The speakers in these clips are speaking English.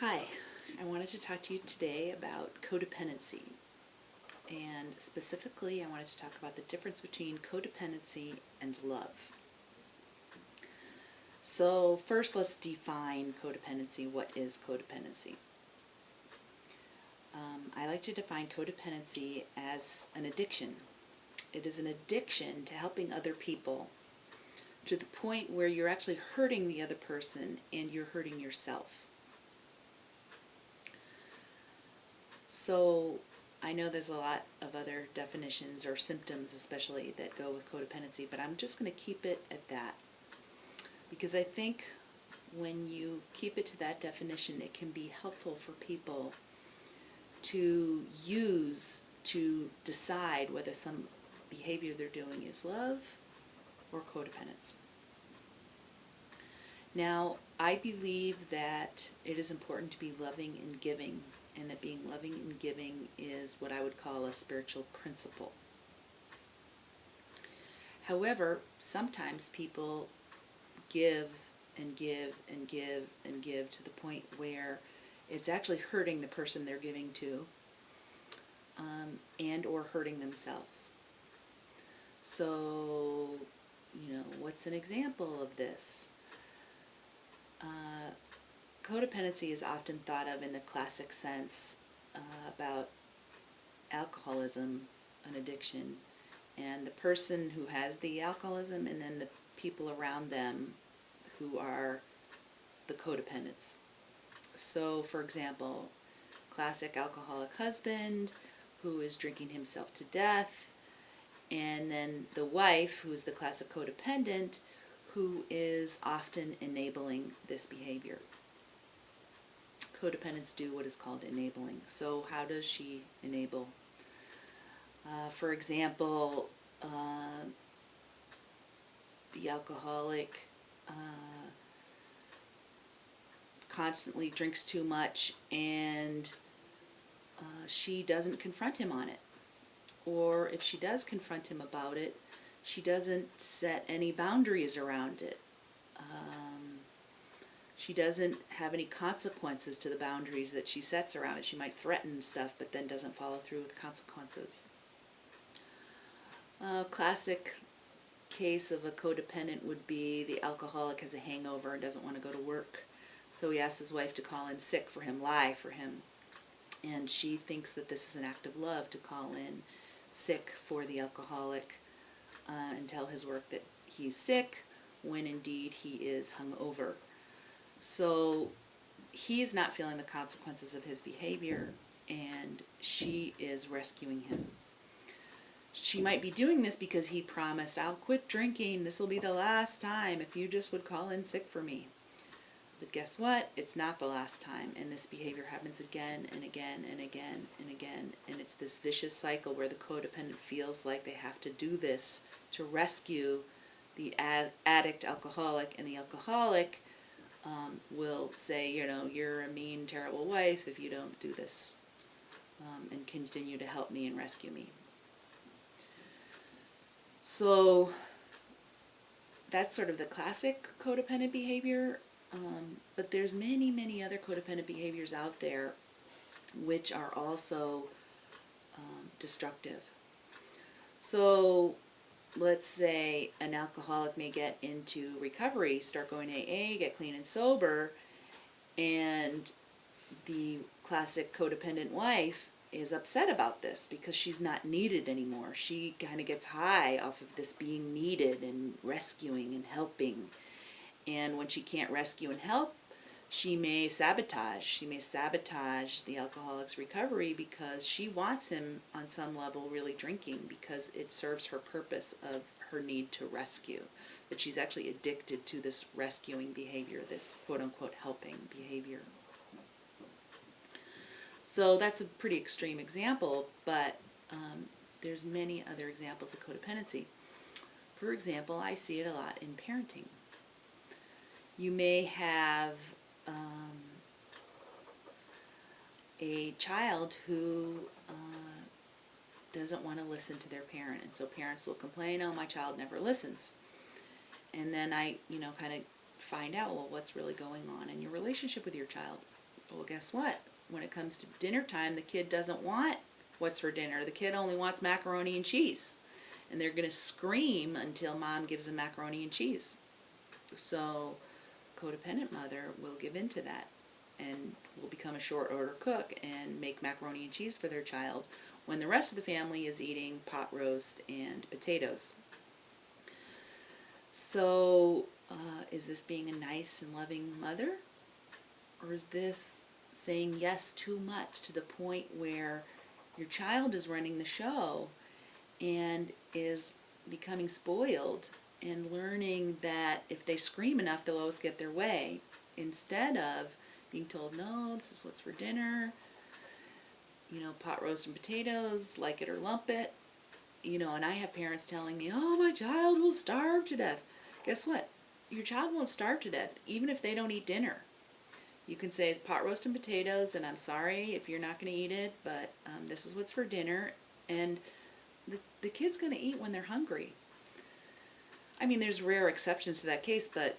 Hi, I wanted to talk to you today about codependency. And specifically, I wanted to talk about the difference between codependency and love. So first, let's define codependency. What is codependency? I like to define codependency as an addiction. It is an addiction to helping other people to the point where you're actually hurting the other person and you're hurting yourself. So I know there's a lot of other definitions or symptoms especially that go with codependency, but I'm just going to keep it at that. Because I think when you keep it to that definition, it can be helpful for people to use to decide whether some behavior they're doing is love or codependence. Now, I believe that it is important to be loving and giving, and that being loving and giving is what I would call a spiritual principle. However, sometimes people give and give and give and give to the point where it's actually hurting the person they're giving to, and or hurting themselves. So, what's an example of this? Codependency is often thought of in the classic sense about alcoholism, an addiction, and the person who has the alcoholism and then the people around them who are the codependents. So, for example, classic alcoholic husband who is drinking himself to death, and then the wife who is the classic codependent who is often enabling this behavior. Codependents do what is called enabling. So how does she enable? For example, the alcoholic constantly drinks too much and she doesn't confront him on it. Or if she does confront him about it, she doesn't set any boundaries around it. She doesn't have any consequences to the boundaries that she sets around it. She might threaten stuff, but then doesn't follow through with consequences. A classic case of a codependent would be the alcoholic has a hangover and doesn't want to go to work. So he asks his wife to call in sick for him, lie for him. And she thinks that this is an act of love to call in sick for the alcoholic and tell his work that he's sick when indeed he is hungover. So he's not feeling the consequences of his behavior, and she is rescuing him. She might be doing this because he promised, I'll quit drinking, this will be the last time if you just would call in sick for me. But guess what? It's not the last time, and this behavior happens again and again and again and again, and it's this vicious cycle where the codependent feels like they have to do this to rescue the addict alcoholic, and the alcoholic will say, you're a mean, terrible wife if you don't do this, and continue to help me and rescue me. So that's sort of the classic codependent behavior, but there's many, many other codependent behaviors out there which are also destructive. So let's say an alcoholic may get into recovery, start going to AA, get clean and sober, and the classic codependent wife is upset about this because she's not needed anymore. She kind of gets high off of this being needed and rescuing and helping. And when she can't rescue and help, she may sabotage. She may sabotage the alcoholic's recovery because she wants him on some level really drinking because it serves her purpose of her need to rescue. That she's actually addicted to this rescuing behavior, this quote-unquote helping behavior. So that's a pretty extreme example, but there's many other examples of codependency. For example, I see it a lot in parenting. You may have a child who doesn't want to listen to their parent, and so parents will complain, oh, my child never listens. And then I, kind of find out, well, what's really going on in your relationship with your child? Well, guess what? When it comes to dinner time, the kid doesn't want what's for dinner. The kid only wants macaroni and cheese. And they're going to scream until mom gives them macaroni and cheese. So, codependent mother will give in to that and will become a short order cook and make macaroni and cheese for their child when the rest of the family is eating pot roast and potatoes. So, is this being a nice and loving mother? Or is this saying yes too much to the point where your child is running the show and is becoming spoiled and learning that if they scream enough, they'll always get their way, instead of being told, no, this is what's for dinner, pot roast and potatoes, like it or lump it. And I have parents telling me, oh, my child will starve to death. Guess what? Your child won't starve to death, even if they don't eat dinner. You can say it's pot roast and potatoes, and I'm sorry if you're not going to eat it, but this is what's for dinner. And the kid's going to eat when they're hungry. I mean, there's rare exceptions to that case, but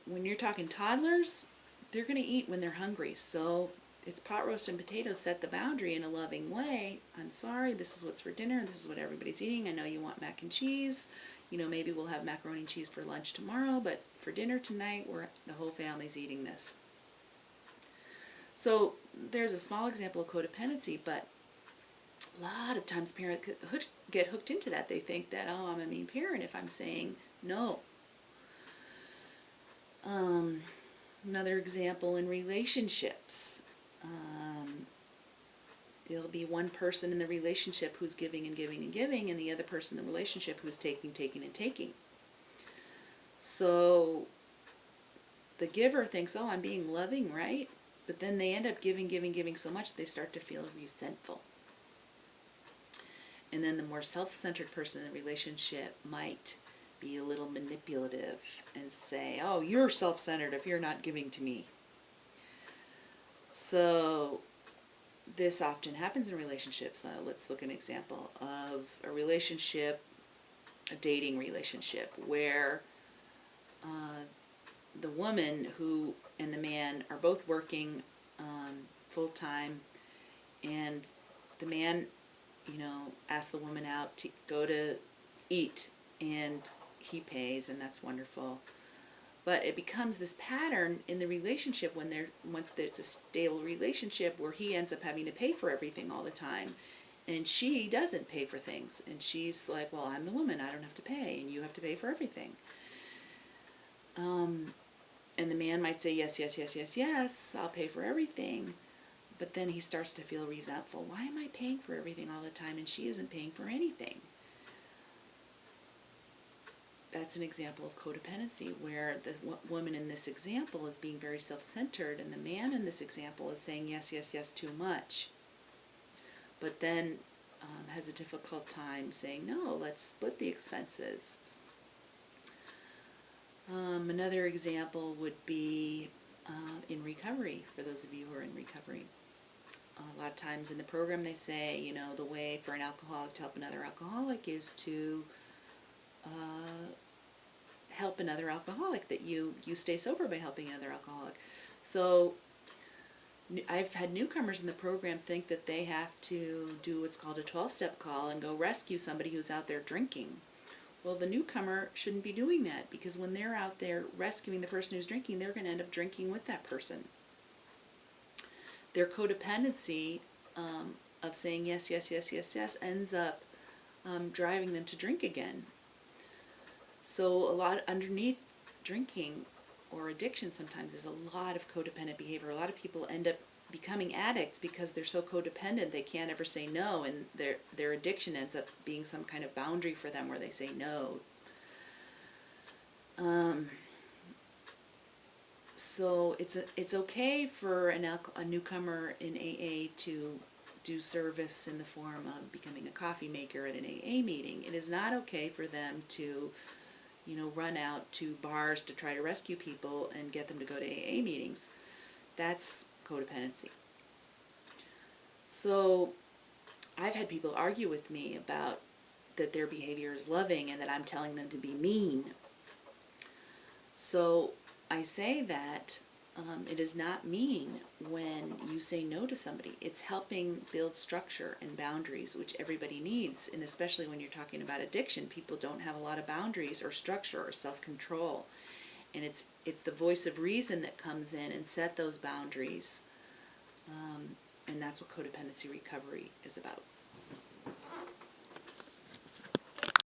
when you're talking toddlers, they're going to eat when they're hungry. So it's pot roast and potatoes, set the boundary in a loving way. I'm sorry, this is what's for dinner. This is what everybody's eating. I know you want mac and cheese. Maybe we'll have macaroni and cheese for lunch tomorrow, but for dinner tonight, the whole family's eating this. So there's a small example of codependency, but a lot of times parents get hooked into that. They think that, oh, I'm a mean parent if I'm saying no. Another example in relationships. There'll be one person in the relationship who's giving and giving and giving, and the other person in the relationship who's taking, taking, and taking. So the giver thinks, oh, I'm being loving, right? But then they end up giving, giving, giving so much they start to feel resentful. And then the more self-centered person in the relationship might be a little manipulative and say, oh, you're self-centered if you're not giving to me. So this often happens in relationships. Let's look at an example of a relationship, a dating relationship, where the woman and the man are both working full-time, and the man asks the woman out to go to eat, and he pays, and that's wonderful. But it becomes this pattern in the relationship once there's a stable relationship where he ends up having to pay for everything all the time, and she doesn't pay for things, and she's like, well, I'm the woman, I don't have to pay, and you have to pay for everything. And the man might say, yes, yes, yes, yes, yes, I'll pay for everything. But then he starts to feel resentful. Why am I paying for everything all the time and she isn't paying for anything? That's an example of codependency, where the woman in this example is being very self-centered, and the man in this example is saying yes, yes, yes too much. But then has a difficult time saying, no, let's split the expenses. Another example would be in recovery, for those of you who are in recovery. A lot of times in the program they say, the way for an alcoholic to help another alcoholic is to help another alcoholic, that you stay sober by helping another alcoholic. So I've had newcomers in the program think that they have to do what's called a 12-step call and go rescue somebody who's out there drinking. Well, the newcomer shouldn't be doing that, because when they're out there rescuing the person who's drinking, they're going to end up drinking with that person. Their codependency of saying yes, yes, yes, yes, yes ends up driving them to drink again. So a lot underneath drinking or addiction sometimes is a lot of codependent behavior. A lot of people end up becoming addicts because they're so codependent they can't ever say no, and their addiction ends up being some kind of boundary for them where they say no. So it's okay for a newcomer in AA to do service in the form of becoming a coffee maker at an AA meeting. It is not okay for them to run out to bars to try to rescue people and get them to go to AA meetings. That's codependency. So I've had people argue with me about that their behavior is loving and that I'm telling them to be mean. So I say that It is not mean when you say no to somebody. It's helping build structure and boundaries, which everybody needs. And especially when you're talking about addiction, people don't have a lot of boundaries or structure or self-control. And it's the voice of reason that comes in and set those boundaries. And that's what codependency recovery is about.